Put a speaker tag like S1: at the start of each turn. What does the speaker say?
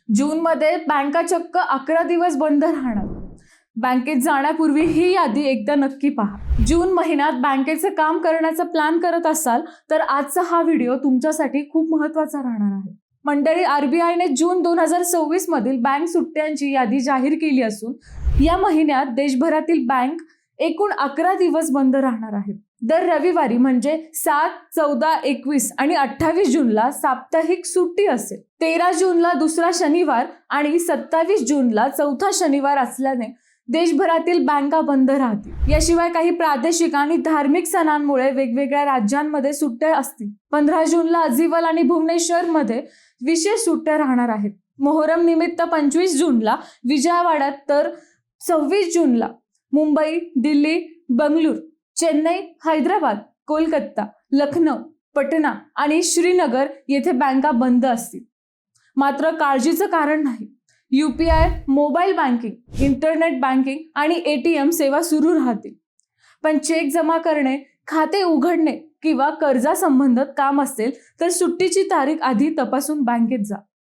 S1: जूनमध्ये बँका चक्क 11 दिवस बंद राहणार। बँकेत जाण्यापूर्वी ही यादी एकदा नक्की पहा। जून महिन्यात बँकेचं काम करण्याचा प्लॅन करत असाल तर आजचा हा व्हिडिओ तुमच्यासाठी खूप महत्त्वाचा राहणार आहे। मंडळी, आरबीआयने जून 2024 मधील बँक सुट्ट्यांची यादी जाहीर केली असून या महिन्यात देशभरातील बँक एकूण 11 दिवस बंद राहणार आहेत। दर रविवारी म्हणजे 7, 14, 21 आणि 28 जूनला साप्ताहिक सुट्टी असेल। 13 जूनला दुसरा शनिवार आणि 27 जूनला चौथा शनिवार असल्याने देशभरातील बँका बंद राहतील। याशिवाय काही प्रादेशिक आणि धार्मिक सणांमुळे वेगवेगळ्या राज्यांमध्ये सुट्ट्या असतील। 15 जूनला अजिवल आणि भुवनेश्वरमध्ये विशेष सुट्ट्या राहणार आहेत। मोहरम निमित्त 25 जूनला विजयवाड्यात तर 26 जूनला मुंबई, दिल्ली, बंगळुरू, चेन्नई, हैदराबाद, कोलकाता, लखनौ, पटना आणि श्रीनगर येथे बँका बंद असतील। मात्र काळजीचं कारण नाही। UPI, mobile banking, internet banking आणि ATM सेवा सुरू राहतील। पण चेक जमा करणे, खाते उघडणे किंवा कर्जासंबंधित काम असेल तर सुट्टीची तारीख आधी तपासून बँकेत जा।